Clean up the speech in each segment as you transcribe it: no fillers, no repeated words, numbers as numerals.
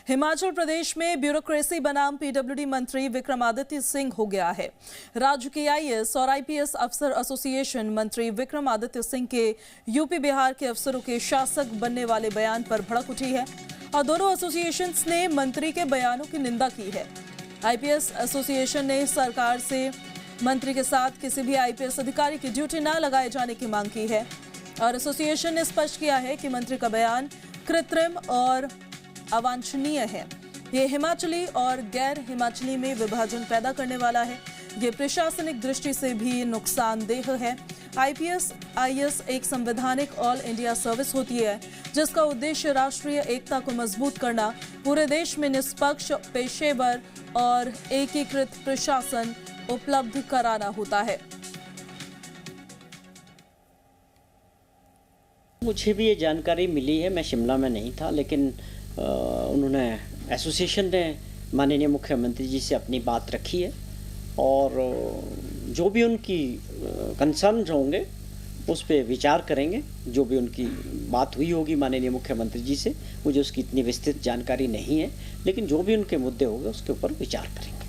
हिमाचल प्रदेश में ब्यूरोक्रेसी बनाम पीडब्ल्यूडी मंत्री विक्रमादित्य सिंह हो गया है। राज्य के आईएएस और आईपीएस अफसर एसोसिएशन मंत्री विक्रमादित्य सिंह के यूपी बिहार के अफसरों के शासक बनने वाले बयान पर भड़क उठी है और दोनों एसोसिएशंस ने मंत्री के बयानों की निंदा की है। आईपीएस एसोसिएशन ने सरकार से मंत्री के साथ किसी भी आईपीएस अधिकारी की ड्यूटी न लगाए जाने की मांग की है और एसोसिएशन ने स्पष्ट किया है कि मंत्री का बयान कृत्रिम और अवांछनीय है। ये हिमाचली और गैर हिमाचली में विभाजन पैदा करने वाला है। ये प्रशासनिक दृष्टि से भी नुकसानदेह है। आईपीएस आईएएस एक संवैधानिक ऑल इंडिया सर्विस होती है जिसका उद्देश्य राष्ट्रीय एकता को मजबूत करना, पूरे देश में निष्पक्ष, पेशेवर और एकीकृत प्रशासन उपलब्ध कराना होता है। मुझे भी ये जानकारी मिली है, मैं शिमला में नहीं था, लेकिन उन्होंने एसोसिएशन ने माननीय मुख्यमंत्री जी से अपनी बात रखी है और जो भी उनकी कंसर्न होंगे उस पर विचार करेंगे। जो भी उनकी बात हुई होगी माननीय मुख्यमंत्री जी से, मुझे उसकी इतनी विस्तृत जानकारी नहीं है, लेकिन जो भी उनके मुद्दे होंगे उसके ऊपर विचार करेंगे।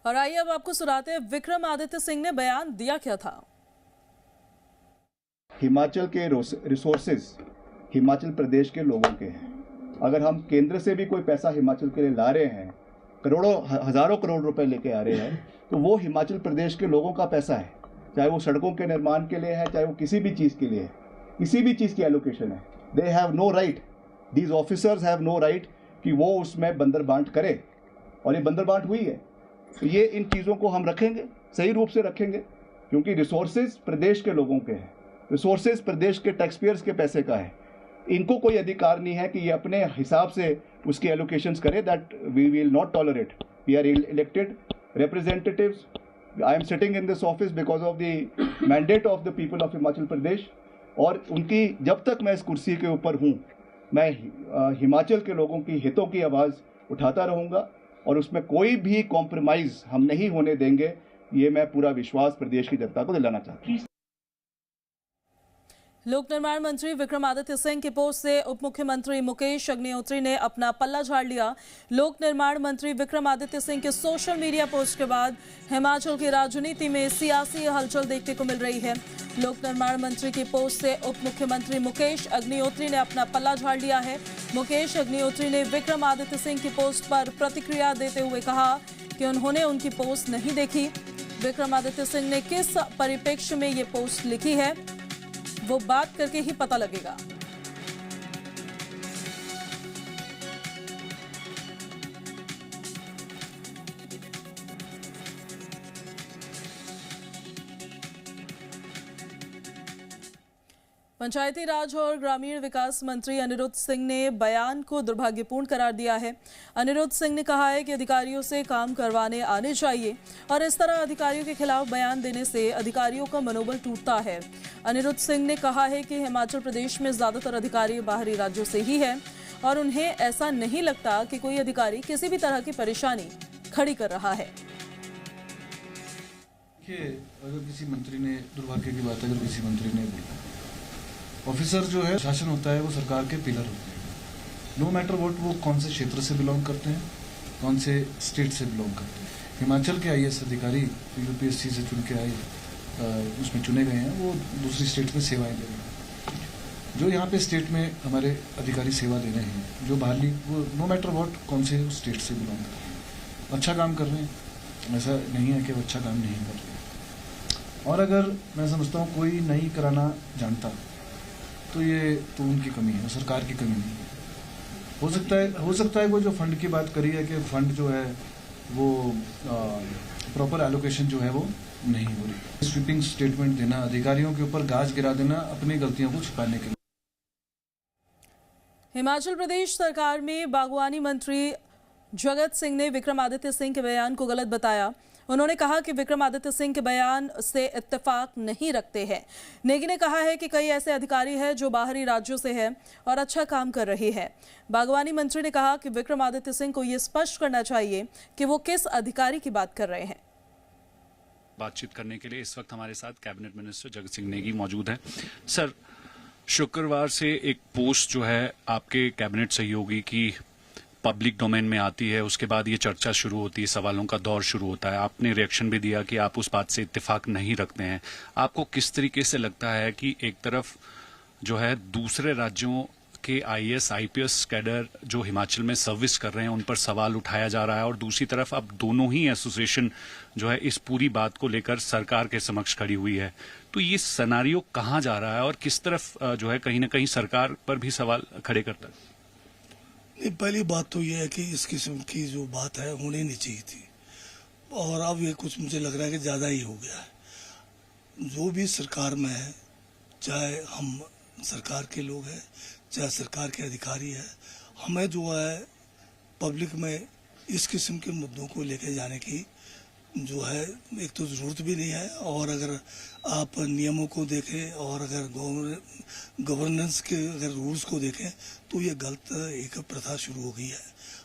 और आइए अब आपको सुनाते हैं विक्रमादित्य सिंह ने बयान दिया क्या था। हिमाचल के रिसोर्सेज हिमाचल प्रदेश के लोगों के हैं। अगर हम केंद्र से भी कोई पैसा हिमाचल के लिए ला रहे हैं, करोड़ों हजारों करोड़ रुपए लेके आ रहे हैं, तो वो हिमाचल प्रदेश के लोगों का पैसा है। चाहे वो सड़कों के निर्माण के लिए है, चाहे वो किसी भी चीज़ के लिए है, किसी भी चीज़ की एलोकेशन है। They have no right, these officers have no right कि वो उसमें बंदर बांट करे, और ये बंदर बांट हुई है। तो ये इन चीज़ों को हम रखेंगे, सही रूप से रखेंगे, क्योंकि रिसोर्सेज प्रदेश के लोगों के हैं, रिसोर्सेज प्रदेश के टैक्सपेयर्स के पैसे का है। इनको कोई अधिकार नहीं है कि ये अपने हिसाब से उसकी एलोकेशंस करे। That we will not tolerate. We are elected representatives. I am sitting in this office because of the mandate of the people of Himachal Pradesh, और उनकी जब तक मैं इस कुर्सी के ऊपर हूँ, मैं हिमाचल के लोगों की हितों की आवाज़ उठाता रहूँगा और उसमें कोई भी कॉम्प्रोमाइज़ हम नहीं होने देंगे। ये मैं पूरा विश्वास प्रदेश की जनता को दिलाना चाहता हूँ। लोक निर्माण मंत्री विक्रमादित्य सिंह की पोस्ट से उप मुख्यमंत्री मुकेश अग्निहोत्री ने अपना पल्ला झाड़ लिया। लोक निर्माण मंत्री विक्रमादित्य सिंह के सोशल मीडिया पोस्ट के बाद हिमाचल की राजनीति में सियासी हलचल देखने को मिल रही है। लोक निर्माण मंत्री की पोस्ट से उप मुख्यमंत्री मुकेश अग्निहोत्री ने अपना पल्ला झाड़ लिया है। मुकेश अग्निहोत्री ने विक्रमादित्य सिंह की पोस्ट पर प्रतिक्रिया देते हुए कहा कि उन्होंने उनकी पोस्ट नहीं देखी। विक्रमादित्य सिंह ने किस परिप्रेक्ष्य में ये पोस्ट लिखी है वो बात करके ही पता लगेगा। पंचायती राज और ग्रामीण विकास मंत्री अनिरुद्ध सिंह ने बयान को दुर्भाग्यपूर्ण करार दिया है। अनिरुद्ध सिंह ने कहा है कि अधिकारियों से काम करवाने आने चाहिए और इस तरह अधिकारियों के खिलाफ बयान देने से अधिकारियों का मनोबल टूटता है। अनिरुद्ध सिंह ने कहा है कि हिमाचल प्रदेश में ज्यादातर अधिकारी बाहरी राज्यों से ही है और उन्हें ऐसा नहीं लगता कि कोई अधिकारी किसी भी तरह की परेशानी खड़ी कर रहा है। अगर किसी मंत्री ने, दुर्भाग्य की बात है, अगर किसी मंत्री ने बोला, ऑफिसर जो है शासन होता है, वो सरकार के पिलर होते हैं। नो मैटर व्हाट वो कौन से क्षेत्र से बिलोंग करते हैं, कौन से स्टेट से बिलोंग करते हैं। हिमाचल के आईएएस अधिकारी यूपीएससी से चुन के आए, उसमें चुने गए हैं, वो दूसरी स्टेट में सेवाएं दे रहे हैं। जो यहाँ पे स्टेट में हमारे अधिकारी सेवा दे रहे हैं, जो बाहरली, वो नो मैटर व्हाट कौन से स्टेट से बिलोंग करते हैं, अच्छा काम कर रहे हैं। ऐसा नहीं है कि वो अच्छा काम नहीं कर रहे हैं। और अगर मैं समझता हूँ कोई नहीं कराना जानता तो ये तो उनकी कमी है, सरकार की कमी नहीं है। हो सकता है वो जो फंड की बात करी है कि फंड जो है वो प्रॉपर एलोकेशन जो है वो नहीं हो रही। स्वीपिंग स्टेटमेंट देना, अधिकारियों के ऊपर गाज गिरा देना अपनी गलतियों को छुपाने के लिए। हिमाचल प्रदेश सरकार में बागवानी मंत्री जगत सिंह ने विक्रमादित्य सिंह के बयान को गलत बताया। उन्होंने कहा कि विक्रमादित्य सिंह के बयान से इत्तेफाक नहीं रखते हैं। नेगी ने कहा है कि कई ऐसे अधिकारी हैं जो बाहरी राज्यों से हैं और अच्छा काम कर रहे हैं। बागवानी मंत्री ने कहा कि विक्रमादित्य सिंह को यह स्पष्ट करना चाहिए कि वो किस अधिकारी की बात कर रहे हैं। बातचीत करने के लिए इस वक्त हमारे साथ कैबिनेट मिनिस्टर जगत सिंह नेगी मौजूद हैं। सर, शुक्रवार से एक पोस्ट जो है आपके कैबिनेट सहयोगी की पब्लिक डोमेन में आती है, उसके बाद ये चर्चा शुरू होती है, सवालों का दौर शुरू होता है। आपने रिएक्शन भी दिया कि आप उस बात से इत्तेफाक नहीं रखते हैं। आपको किस तरीके से लगता है कि एक तरफ जो है दूसरे राज्यों के आईएएस आईपीएस कैडर जो हिमाचल में सर्विस कर रहे हैं उन पर सवाल उठाया जा रहा है, और दूसरी तरफ अब दोनों ही एसोसिएशन जो है इस पूरी बात को लेकर सरकार के समक्ष खड़ी हुई है, तो ये सिनेरियो कहाँ जा रहा है और किस तरफ जो है कहीं ना कहीं सरकार पर भी सवाल खड़े करता है? पहली बात तो ये है कि इस किस्म की जो बात है होनी नहीं चाहिए थी, और अब ये कुछ मुझे लग रहा है कि ज़्यादा ही हो गया है। जो भी सरकार में है, चाहे हम सरकार के लोग हैं चाहे सरकार के अधिकारी है, हमें जो है पब्लिक में इस किस्म के मुद्दों को लेके जाने की जो है एक तो ज़रूरत भी नहीं है, और अगर आप नियमों को देखें और अगर गवर्नेंस के अगर रूल्स को देखें तो ये गलत एक प्रथा शुरू हो गई है।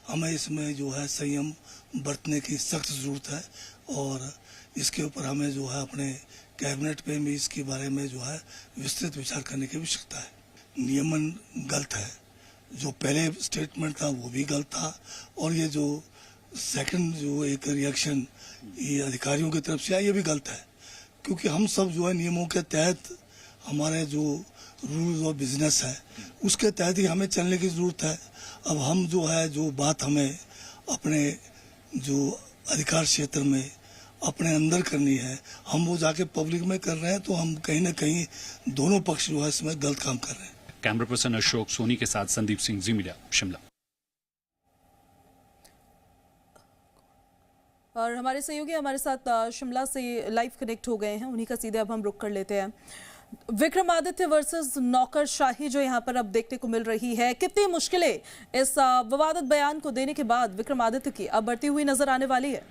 हमें इसमें जो है संयम बरतने की सख्त ज़रूरत है, और इसके ऊपर हमें जो है अपने कैबिनेट पे भी इसके बारे में जो है विस्तृत विचार करने की आवश्यकता है। नियमन गलत है, जो पहले स्टेटमेंट था वो भी गलत था, और ये जो सेकंड जो एक रिएक्शन ये अधिकारियों की तरफ से आया ये भी गलत है, क्योंकि हम सब जो है नियमों के तहत हमारे जो रूल्स ऑफ बिजनेस है उसके तहत ही हमें चलने की ज़रूरत है। अब हम जो है जो बात हमें अपने जो अधिकार क्षेत्र में अपने अंदर करनी है, हम वो जाके पब्लिक में कर रहे हैं, तो हम कहीं ना कहीं दोनों पक्ष जो है इसमें गलत काम कर रहे हैं। कैमरा पर्सन अशोक सोनी के साथ संदीप सिंह, जी मीडिया, शिमला। और हमारे सहयोगी हमारे साथ शिमला से लाइव कनेक्ट हो गए हैं, उन्हीं का सीधे अब हम रुख कर लेते हैं। विक्रमादित्य वर्सेस नौकरशाही जो यहाँ पर अब देखने को मिल रही है, कितनी मुश्किलें इस विवादित बयान को देने के बाद विक्रमादित्य की अब बढ़ती हुई नजर आने वाली है?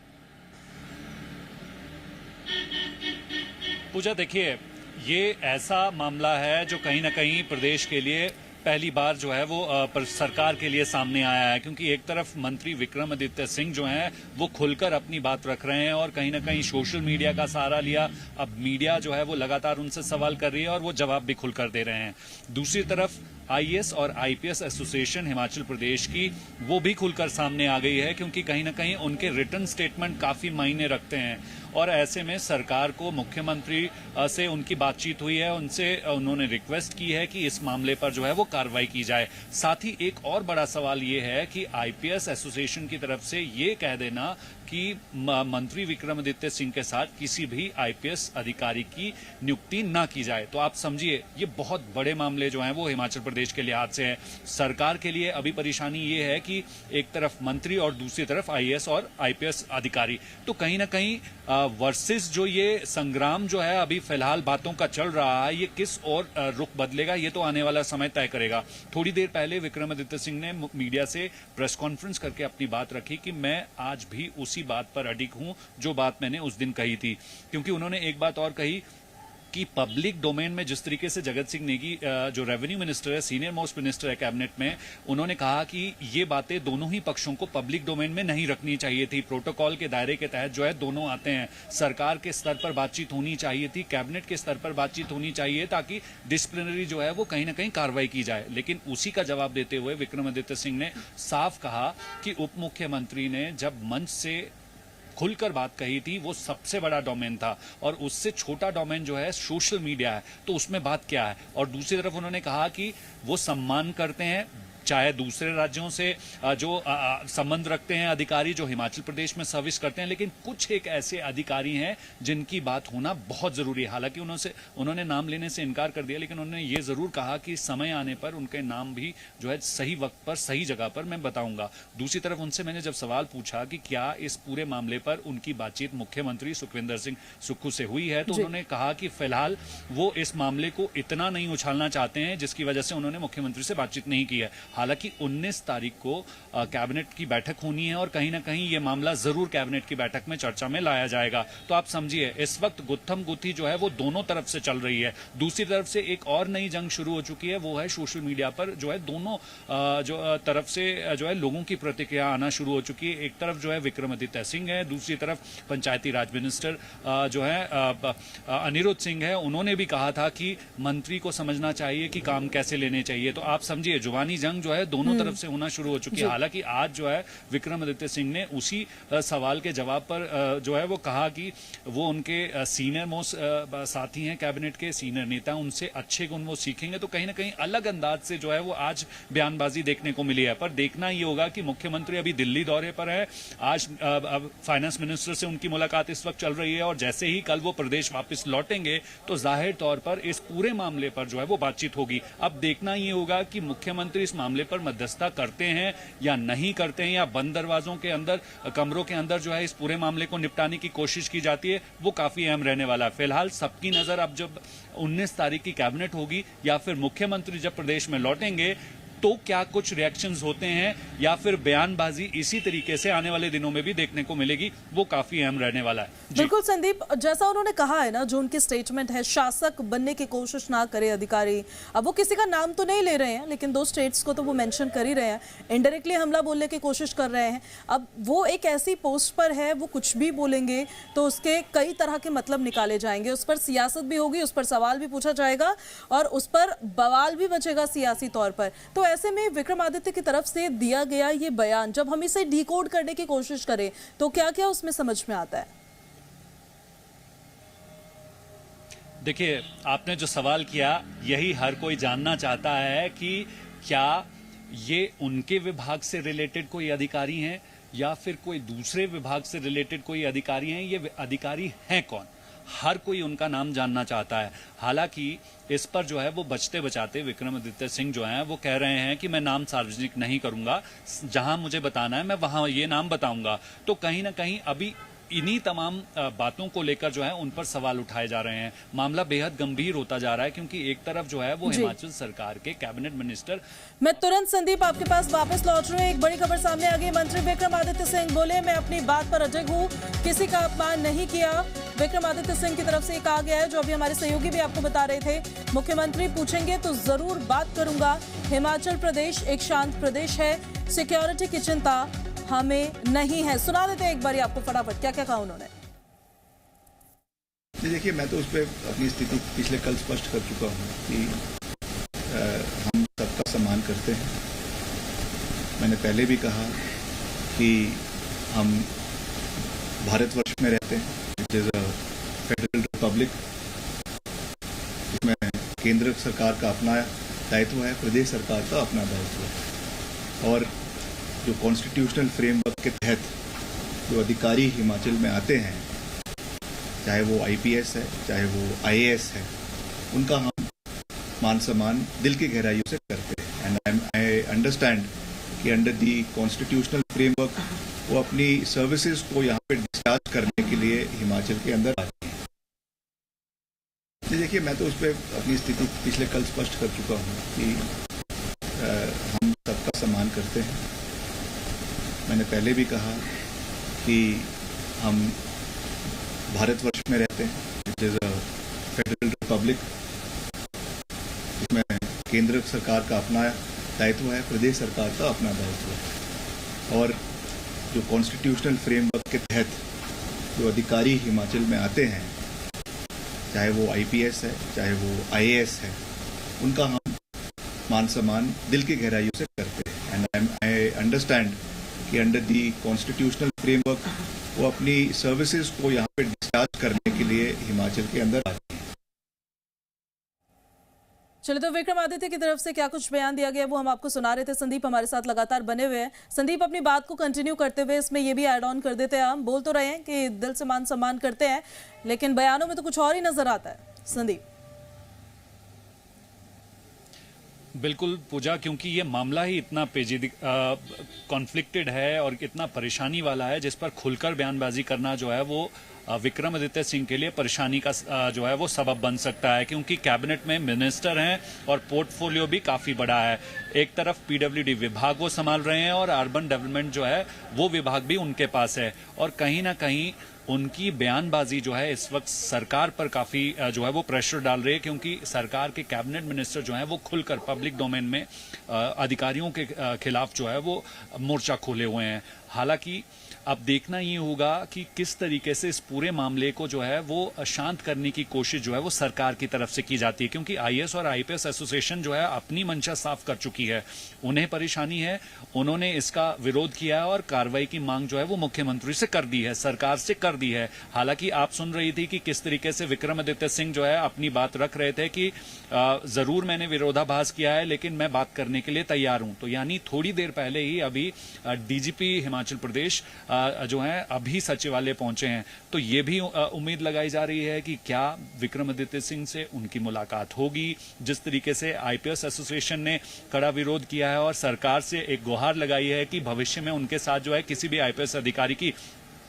पूजा, देखिए, ये ऐसा मामला है जो कहीं ना कहीं प्रदेश के लिए पहली बार जो है वो सरकार के लिए सामने आया है, क्योंकि एक तरफ मंत्री विक्रमादित्य सिंह जो हैं वो खुलकर अपनी बात रख रहे हैं और कहीं ना कहीं सोशल मीडिया का सहारा लिया। अब मीडिया जो है वो लगातार उनसे सवाल कर रही है और वो जवाब भी खुलकर दे रहे हैं। दूसरी तरफ आईएएस और आईपीएस एसोसिएशन हिमाचल प्रदेश की वो भी खुलकर सामने आ गई है, क्योंकि कहीं ना कहीं उनके रिटन स्टेटमेंट काफी मायने रखते हैं, और ऐसे में सरकार को मुख्यमंत्री से उनकी बातचीत हुई है, उनसे उन्होंने रिक्वेस्ट की है कि इस मामले पर जो है वो कार्रवाई की जाए। साथ ही एक और बड़ा सवाल ये है कि आईपीएस एसोसिएशन की तरफ से ये कह देना कि मंत्री विक्रमादित्य सिंह के साथ किसी भी आईपीएस अधिकारी की नियुक्ति ना की जाए। तो आप समझिए ये बहुत बड़े मामले जो हैं वो हिमाचल प्रदेश के लिहाज से हैं। सरकार के लिए अभी परेशानी ये है कि एक तरफ मंत्री और दूसरी तरफ आईएएस और आईपीएस अधिकारी, तो कहीं ना कहीं वर्सेस जो ये संग्राम जो है अभी फिलहाल बातों का चल रहा है, ये किस और रुख बदलेगा ये तो आने वाला समय तय करेगा। थोड़ी देर पहले विक्रमादित्य सिंह ने मीडिया से प्रेस कॉन्फ्रेंस करके अपनी बात रखी कि मैं आज भी उसी बात पर अडिग हूं जो बात मैंने उस दिन कही थी, क्योंकि उन्होंने एक बात और कही कि पब्लिक डोमेन में जिस तरीके से जगत सिंह नेगी जो रेवेन्यू मिनिस्टर है, सीनियर मोस्ट मिनिस्टर है कैबिनेट में, उन्होंने कहा कि ये बातें दोनों ही पक्षों को पब्लिक डोमेन में नहीं रखनी चाहिए थी। प्रोटोकॉल के दायरे के तहत जो है दोनों आते हैं। सरकार के स्तर पर बातचीत होनी चाहिए थी, कैबिनेट के स्तर पर बातचीत होनी चाहिए, ताकि डिसिप्लिनरी जो है वो कहीं ना कहीं कार्रवाई की जाए। लेकिन उसी का जवाब देते हुए विक्रमादित्य सिंह ने साफ कहा कि उप मुख्यमंत्री ने जब मंच से खुलकर बात कही थी वो सबसे बड़ा डोमेन था, और उससे छोटा डोमेन जो है सोशल मीडिया है, तो उसमें बात क्या है। और दूसरी तरफ उन्होंने कहा कि वो सम्मान करते हैं चाहे दूसरे राज्यों से जो संबंध रखते हैं अधिकारी जो हिमाचल प्रदेश में सर्विस करते हैं, लेकिन कुछ एक ऐसे अधिकारी हैं जिनकी बात होना बहुत जरूरी है। हालांकि उन्होंने नाम लेने से इनकार कर दिया, लेकिन उन्होंने ये जरूर कहा कि समय आने पर उनके नाम भी जो है सही वक्त पर सही जगह पर मैं बताऊंगा। दूसरी तरफ उनसे मैंने जब सवाल पूछा कि क्या इस पूरे मामले पर उनकी बातचीत मुख्यमंत्री सुखविंदर सिंह सुक्खू से हुई है, तो उन्होंने कहा कि फिलहाल वो इस मामले को इतना नहीं उछालना चाहते हैं जिसकी वजह से उन्होंने मुख्यमंत्री से बातचीत नहीं की है। हालांकि 19 तारीख को कैबिनेट की बैठक होनी है और कहीं ना कहीं ये मामला जरूर कैबिनेट की बैठक में चर्चा में लाया जाएगा। तो आप समझिए इस वक्त गुत्थम गुत्थी जो है वो दोनों तरफ से चल रही है। दूसरी तरफ से एक और नई जंग शुरू हो चुकी है, वो है सोशल मीडिया पर जो है दोनों जो तरफ से जो है लोगों की प्रतिक्रिया आना शुरू हो चुकी है। एक तरफ जो है विक्रमादित्य सिंह है, दूसरी तरफ पंचायती राज मिनिस्टर जो है अनिरुद्ध सिंह है। उन्होंने भी कहा था कि मंत्री को समझना चाहिए कि काम कैसे लेने चाहिए। तो आप समझिए जुबानी जंग जो है दोनों तरफ से होना शुरू हो चुकी है। हालांकि आज जो है विक्रमादित्य सिंह ने उसी सवाल के जवाब पर जो है वो कहा कि वो उनके सीनियर मोस्ट साथी हैं, कैबिनेट के सीनियर नेता, उनसे अच्छे गुण वो सीखेंगे। तो कहीं ना कहीं अलग अंदाज से जो है वो आज बयानबाजी देखने को मिली है। पर देखना ये होगा कि मुख्यमंत्री अभी दिल्ली दौरे पर है, आज फाइनेंस मिनिस्टर से उनकी मुलाकात इस वक्त चल रही है और जैसे ही कल वो प्रदेश वापस लौटेंगे तो जाहिर तौर पर इस पूरे मामले पर जो है वो बातचीत होगी। अब देखना ये होगा कि मुख्यमंत्री इस मामले पर मध्यस्थता करते हैं या नहीं करते हैं, या बंद दरवाजों के अंदर कमरों के अंदर जो है इस पूरे मामले को निपटाने की कोशिश की जाती है, वो काफी अहम रहने वाला है। फिलहाल सबकी नजर अब जब 19 तारीख की कैबिनेट होगी या फिर मुख्यमंत्री जब प्रदेश में लौटेंगे तो क्या कुछ रिएक्शंस होते हैं या फिर बयानबाजी इसी तरीके से आने वाले दिनों में भी देखने को मिलेगी, वो काफी अहम रहने वाला है। बिल्कुल संदीप, जैसा उन्होंने कहा है ना, जो उनकी स्टेटमेंट है, शासक बनने की कोशिश ना करे अधिकारी। अब वो किसी का नाम तो नहीं ले रहे हैं, लेकिन 2 स्टेट्स को तो वो मेंशन कर ही रहे हैं, इनडायरेक्टली हमला बोलने की कोशिश कर रहे हैं। अब वो एक ऐसी पोस्ट पर है, वो कुछ भी बोलेंगे तो उसके कई तरह के मतलब निकाले जाएंगे, उस पर सियासत भी होगी, उस पर सवाल भी पूछा जाएगा और उस पर बवाल भी बचेगा सियासी तौर पर। तो ऐसे में विक्रमादित्य की तरफ से दिया गया ये बयान जब हम इसे डिकोड करने की कोशिश करें तो क्या क्या उसमें समझ में आता है? देखिए, आपने जो सवाल किया यही हर कोई जानना चाहता है कि क्या ये उनके विभाग से रिलेटेड कोई अधिकारी हैं या फिर कोई दूसरे विभाग से रिलेटेड कोई अधिकारी हैं, ये अधिकारी हैं कौन? हर कोई उनका नाम जानना चाहता है। हालांकि इस पर जो है वो बचते बचाते विक्रमादित्य सिंह जो हैं वो कह रहे हैं कि मैं नाम सार्वजनिक नहीं करूंगा, जहां मुझे बताना है मैं वहां ये नाम बताऊंगा। तो कहीं ना कहीं अभी इन्हीं तमाम बातों को लेकर जो है उन पर सवाल उठाए जा रहे हैं। मामला बेहद गंभीर होता जा रहा है क्योंकि एक तरफ जो है वो हिमाचल सरकार के कैबिनेट मिनिस्टर। मैं तुरंत संदीप आपके पास वापस लौट रही हूँ। एक बड़ी खबर सामने आ गई। मंत्री विक्रमादित्य सिंह बोले, मैं अपनी बात पर अडिग हूँ, किसी का अपमान नहीं किया। विक्रमादित्य सिंह की तरफ से कहा गया है, जो अभी हमारे सहयोगी भी आपको बता रहे थे। मुख्यमंत्री पूछेंगे तो जरूर बात करूंगा। हिमाचल प्रदेश एक शांत प्रदेश है, सिक्योरिटी की चिंता हमें नहीं है। सुना देते हैं एक बार आपको फटाफट क्या क्या कहा उन्होंने। देखिए, मैं तो उस पर अपनी स्थिति पिछले कल स्पष्ट कर चुका हूँ कि हम सबका सम्मान करते हैं। मैंने पहले भी कहा कि हम भारतवर्ष में रहते हैं, it is a federal Republic, जिसमें केंद्र सरकार का अपना दायित्व है, प्रदेश सरकार का अपना दायित्व है, और जो कॉन्स्टिट्यूशनल फ्रेमवर्क के तहत जो अधिकारी हिमाचल में आते हैं, चाहे वो आईपीएस है चाहे वो आईएएस है, उनका हम मान सम्मान दिल की गहराइयों से करते हैं। एंड आई अंडरस्टैंड कि अंडर दी कॉन्स्टिट्यूशनल फ्रेमवर्क वो अपनी सर्विसेज को यहाँ पे डिस्चार्ज करने के लिए हिमाचल के अंदर आते हैं। देखिए, मैं तो उस पर अपनी स्थिति पिछले कल स्पष्ट कर चुका हूँ कि हम सबका सम्मान करते हैं। मैंने पहले भी कहा कि हम भारतवर्ष में रहते हैं, it is a federal Republic, जिसमें केंद्र सरकार का अपना दायित्व है, प्रदेश सरकार का अपना दायित्व है, और जो कॉन्स्टिट्यूशनल फ्रेमवर्क के तहत जो अधिकारी हिमाचल में आते हैं, चाहे वो आईपीएस है चाहे वो आईएएस है, उनका हम मान सम्मान दिल की गहराइयों से करते हैं। एंड आई अंडरस्टैंड कि अंडर दी कॉन्स्टिट्यूशनल फ्रेमवर्क वो अपनी सर्विसेज को यहाँ पे डिस्चार्ज करने के लिए हिमाचल के अंदर आते हैं। चलिए, तो विक्रमादित्य की तरफ से क्या कुछ बयान दिया गया वो हम आपको सुना रहे थे। संदीप हमारे साथ लगातार बने हुए हैं। संदीप, अपनी बात को कंटिन्यू करते हुए इसमें ये भी ऐड ऑन कर देते हैं। हम बोल तो रहे हैं कि दिल से मान सम्मान करते हैं, लेकिन बयानों में तो कुछ और ही नजर आता है। संदीप, बिल्कुल पूजा, क्योंकि ये मामला ही इतना कॉन्फ्लिक्टेड है और इतना परेशानी वाला है, जिस पर खुलकर बयानबाजी करना जो है वो विक्रमादित्य सिंह के लिए परेशानी का जो है वो सबब बन सकता है, क्योंकि कैबिनेट में मिनिस्टर हैं और पोर्टफोलियो भी काफी बड़ा है। एक तरफ पीडब्ल्यूडी विभाग वो संभाल रहे हैं और अर्बन डेवलपमेंट जो है वो विभाग भी उनके पास है, और कहीं ना कहीं उनकी बयानबाजी जो है इस वक्त सरकार पर काफी जो है वो प्रेशर डाल रही है, क्योंकि सरकार के कैबिनेट मिनिस्टर जो है वो खुलकर पब्लिक डोमेन में अधिकारियों के खिलाफ जो है वो मोर्चा खोले हुए हैं। हालांकि अब देखना ये होगा कि किस तरीके से इस पूरे मामले को जो है वो शांत करने की कोशिश जो है वो सरकार की तरफ से की जाती है, क्योंकि आईएएस और आईपीएस एसोसिएशन जो है अपनी मंशा साफ कर चुकी है। उन्हें परेशानी है, उन्होंने इसका विरोध किया है और कार्रवाई की मांग जो है वो मुख्यमंत्री से कर दी है, सरकार से कर दी है। हालांकि आप सुन रही थी कि किस तरीके से विक्रमादित्य सिंह जो है अपनी बात रख रहे थे कि जरूर मैंने विरोधाभास किया है लेकिन मैं बात करने के लिए तैयार हूं। तो यानी थोड़ी देर पहले ही अभी डीजीपी हिमाचल प्रदेश जो है अभी सचिवालय पहुंचे हैं, तो ये भी उम्मीद लगाई जा रही है कि क्या विक्रमादित्य सिंह से उनकी मुलाकात होगी। जिस तरीके से आईपीएस एसोसिएशन ने कड़ा विरोध किया है और सरकार से एक गुहार लगाई है कि भविष्य में उनके साथ जो है किसी भी आईपीएस अधिकारी की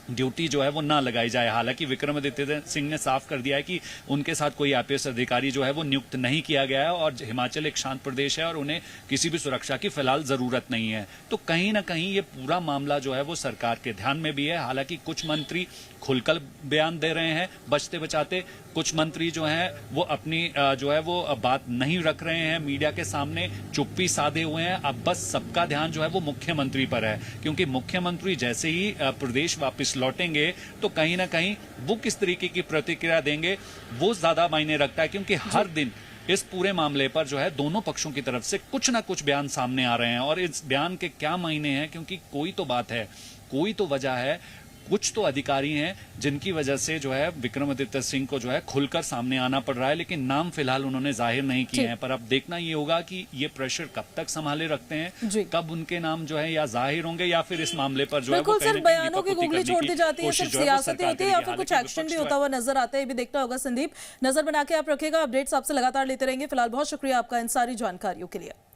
ड्यूटी जो है वो ना लगाई जाए। हालांकि विक्रमादित्य सिंह ने साफ कर दिया है कि उनके साथ कोई आईपीएस अधिकारी जो है वो नियुक्त नहीं किया गया है और हिमाचल एक शांत प्रदेश है और उन्हें किसी भी सुरक्षा की फिलहाल जरूरत नहीं है। तो कहीं ना कहीं ये पूरा मामला जो है वो सरकार के ध्यान में भी है। हालांकि कुछ मंत्री खुलकर बयान दे रहे हैं बचते बचाते, कुछ मंत्री जो हैं वो अपनी जो है वो बात नहीं रख रहे हैं मीडिया के सामने, चुप्पी साधे हुए हैं। अब बस सबका ध्यान जो है वो मुख्यमंत्री पर है, क्योंकि मुख्यमंत्री जैसे ही प्रदेश वापस लौटेंगे तो कहीं ना कहीं वो किस तरीके की प्रतिक्रिया देंगे वो ज्यादा मायने रखता है, क्योंकि हर दिन इस पूरे मामले पर जो है दोनों पक्षों की तरफ से कुछ ना कुछ बयान सामने आ रहे हैं। और इस बयान के क्या मायने हैं, क्योंकि कोई तो बात है, कोई तो वजह है, कुछ तो अधिकारी हैं जिनकी वजह से जो है विक्रमादित्य सिंह को जो है खुलकर सामने आना पड़ रहा है, लेकिन नाम फिलहाल उन्होंने जाहिर नहीं किए हैं। पर अब देखना ये होगा कि ये प्रेशर कब तक संभाले रखते हैं, कब उनके नाम जो है या जाहिर होंगे या फिर इस मामले पर जो है वो सिर्फ बयानों की गुगली छोड़ दी जाती है, सिर्फ सियासत होती है या फिर कुछ एक्शन भी होता हुआ नजर आता है, ये भी देखना होगा। संदीप, नजर बना के आप रखेगा, अपडेट्स आपसे लगातार लेते रहेंगे। फिलहाल बहुत शुक्रिया आपका इन सारी जानकारियों के लिए।